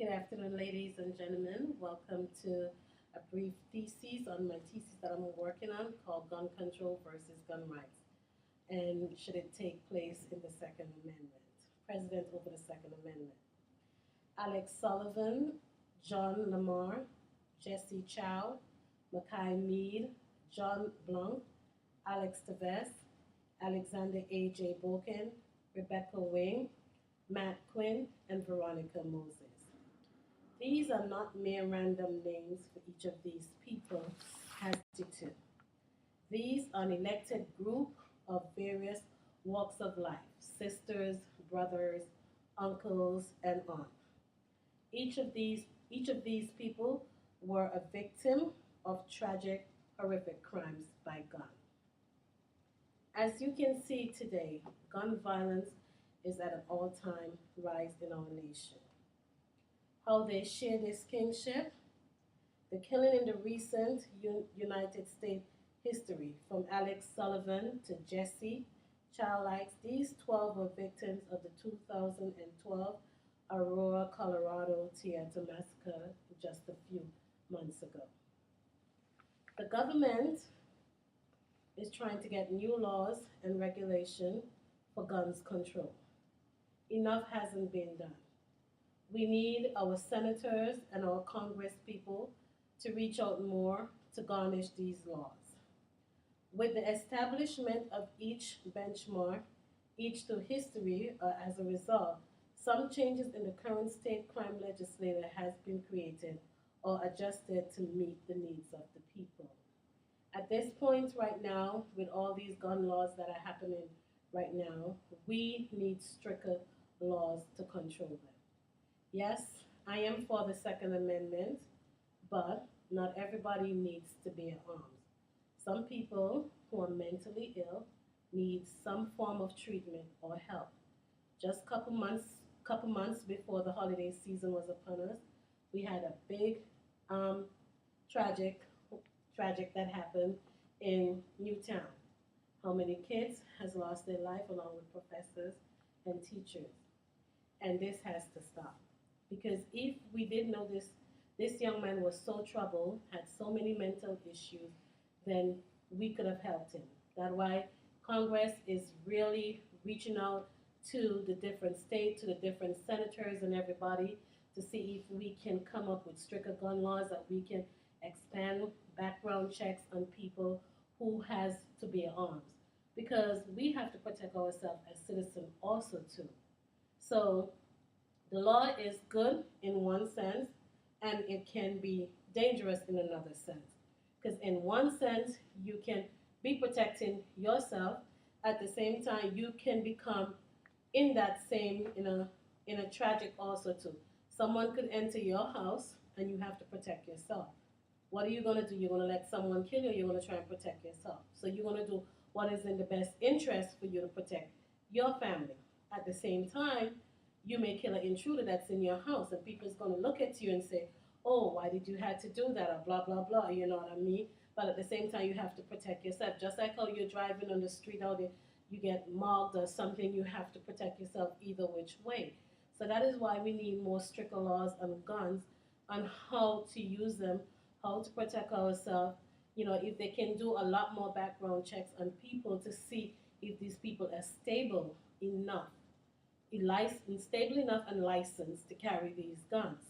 Good afternoon, ladies and gentlemen. Welcome to a brief thesis on my thesis that I'm working on called Gun Control versus Gun Rights. And should it take place in the Second Amendment? President over the Second Amendment. Alex Sullivan, John Lamar, Jesse Chow, Mackay Mead, John Blanc, Alex Teves, Alexander A.J. Boken, Rebecca Wing, Matt Quinn, and Veronica Moses. These are not mere random names for each of these people has to. These are an elected group of various walks of life, sisters, brothers, uncles, and aunts. Each of these people were a victim of tragic, horrific crimes by gun. As you can see today, gun violence is at an all-time rise in our nation. How they share this kingship, the killing in the recent United States history, from Alex Sullivan to Jesse Childlikes, these 12 were victims of the 2012 Aurora, Colorado theater massacre just a few months ago. The government is trying to get new laws and regulation for guns control. Enough hasn't been done. We need our senators and our Congress people to reach out more to garnish these laws. With the establishment of each benchmark, each through history, as a result, some changes in the current state crime legislature has been created or adjusted to meet the needs of the people. At this point right now, with all these gun laws that are happening right now, we need stricter laws to control them. Yes, I am for the Second Amendment, but not everybody needs to bear arms. Some people who are mentally ill need some form of treatment or help. Just couple months before the holiday season was upon us, we had a big um, tragic tragic that happened in Newtown. How many kids has lost their life along with professors and teachers? And this has to stop. Because if we did know this young man was so troubled, had so many mental issues, then we could have helped him. That's why Congress is really reaching out to the different states, to the different senators and everybody to see if we can come up with stricter gun laws, that we can expand background checks on people who has to bear arms. Because we have to protect ourselves as citizens also too. So the law is good in one sense, and it can be dangerous in another sense. Because in one sense, you can be protecting yourself. At the same time, you can become in that same in a tragic also too. Someone could enter your house, and you have to protect yourself. What are you going to do? You're going to let someone kill you, or you're going to try and protect yourself. So you're going to do what is in the best interest for you to protect your family. At the same time, you may kill an intruder that's in your house, and people's going to look at you and say, oh, why did you have to do that, or blah, blah, blah, you know what I mean? But at the same time, you have to protect yourself. Just like how you're driving on the street out there, you get mugged or something, you have to protect yourself either which way. So that is why we need more stricter laws on guns, on how to use them, how to protect ourselves. You know, if they can do a lot more background checks on people to see if these people are enough, stable enough and licensed to carry these guns.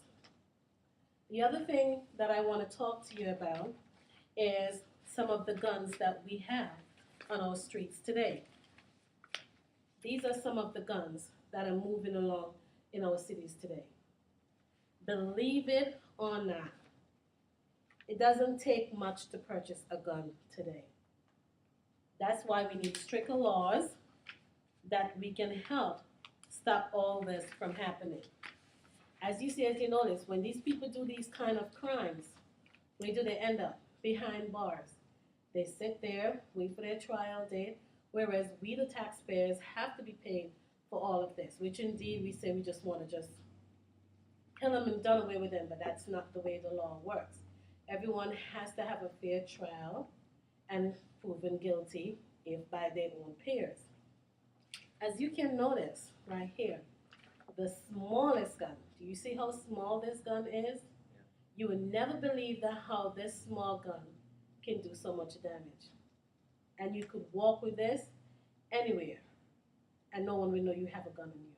The other thing that I want to talk to you about is some of the guns that we have on our streets today. These are some of the guns that are moving along in our cities today. Believe it or not, it doesn't take much to purchase a gun today. That's why we need stricter laws that we can help stop all this from happening. As you notice, when these people do these kind of crimes, where do they end up? Behind bars. They sit there, wait for their trial date, whereas we, the taxpayers, have to be paid for all of this, which indeed we say we just want to just kill them and done away with them, but that's not the way the law works. Everyone has to have a fair trial and proven guilty if by their own peers. As you can notice right here, the smallest gun, do You see how small this gun is? You would never believe that how this small gun can do so much damage. And you could walk with this anywhere and no one will know you have a gun on you.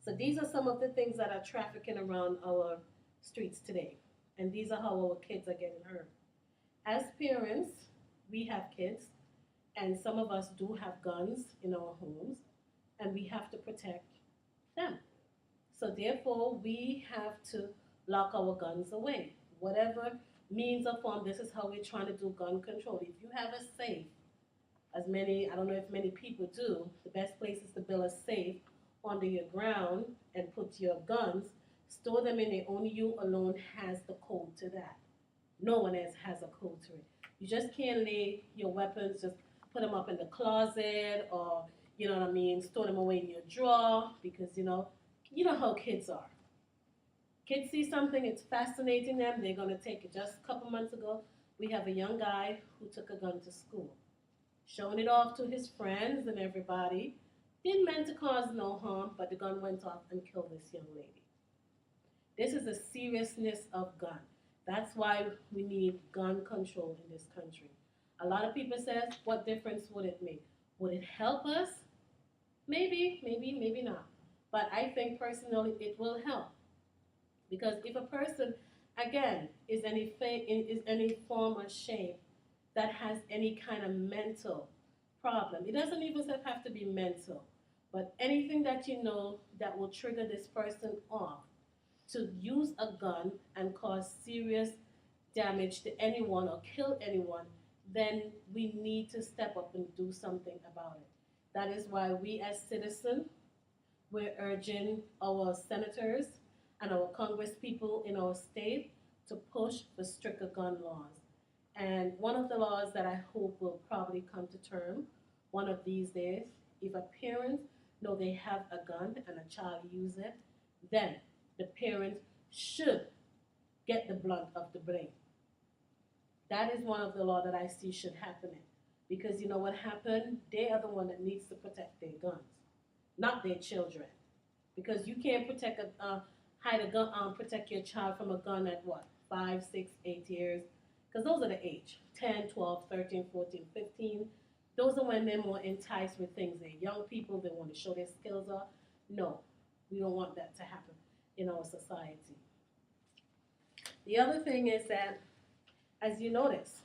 So these are some of the things that are trafficking around our streets today. And these are how our kids are getting hurt. As parents, we have kids, and some of us do have guns in our homes, and we have to protect them. So therefore, we have to lock our guns away. Whatever means or form, this is how we're trying to do gun control. If you have a safe, as many, I don't know if many people do, the best place is to build a safe under your ground and put your guns, store them in there. Only you alone has the code to that. No one else has a code to it. You just can't lay your weapons, just put them up in the closet or, you know what I mean, store them away in your drawer because, you know how kids are. Kids see something, it's fascinating them, they're going to take it. Just a couple months ago, we have a young guy who took a gun to school, showing it off to his friends and everybody. Didn't mean to cause no harm, but the gun went off and killed this young lady. This is the seriousness of gun. That's why we need gun control in this country. A lot of people says, what difference would it make? Would it help us? Maybe, maybe not. But I think personally it will help. Because if a person, again, is any form of shape that has any kind of mental problem, it doesn't even have to be mental, but anything that you know that will trigger this person off to use a gun and cause serious damage to anyone or kill anyone, then we need to step up and do something about it. That is why we as citizens, we're urging our senators and our congresspeople in our state to push for stricter gun laws. And one of the laws that I hope will probably come to term one of these days, if a parent know they have a gun and a child use it, then the parent should get the brunt of the blame. That is one of the law that I see should happen. Because you know what happened? They are the one that needs to protect their guns, not their children. Because you can't hide a gun, protect your child from a gun at what, 5, 6, 8 years? Because those are the age, 10, 12, 13, 14, 15. Those are when they're more enticed with things. They're young people, they want to show their skills off. No, we don't want that to happen in our society. The other thing is that, as you notice,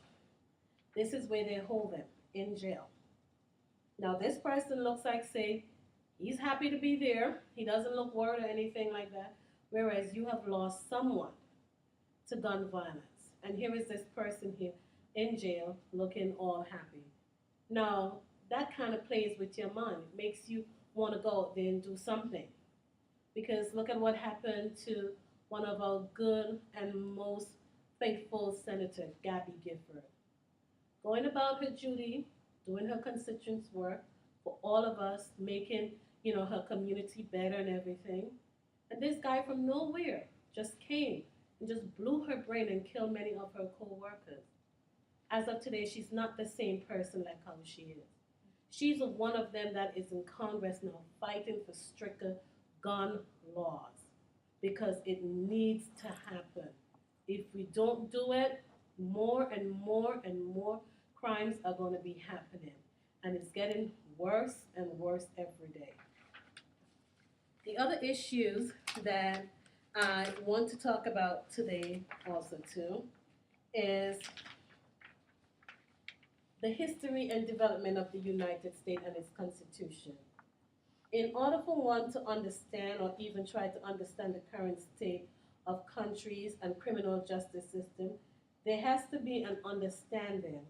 this is where they hold them, in jail. Now this person looks like, say, he's happy to be there. He doesn't look worried or anything like that. Whereas you have lost someone to gun violence. And here is this person here in jail looking all happy. Now, that kind of plays with your mind. It makes you want to go out there and do something. Because look at what happened to one of our good and most faithful senators, Gabby Gifford. Going about her duty, doing her constituents' work for all of us, making, her community better and everything. And this guy from nowhere just came and just blew her brain and killed many of her co-workers. As of today, she's not the same person like how she is. She's one of them that is in Congress now fighting for stricter gun laws because it needs to happen. If we don't do it, more and more and more crimes are going to be happening. And it's getting worse and worse every day. The other issues that I want to talk about today also too is the history and development of the United States and its Constitution. In order for one to understand or even try to understand the current state of countries and criminal justice system, there has to be an understanding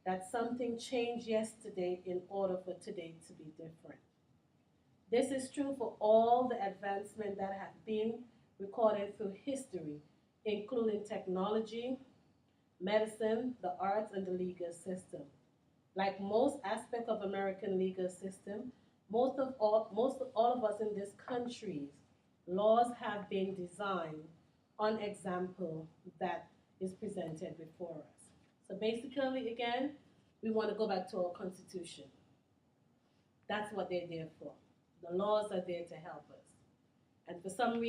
that something changed yesterday in order for today to be different. This is true for all the advancement that have been recorded through history, including technology, medicine, the arts, and the legal system. Like most aspects of American legal system, most all of us in this country's laws have been designed on example that is presented before us. So basically, again, we want to go back to our Constitution. That's what they're there for. The laws are there to help us. And for some reason,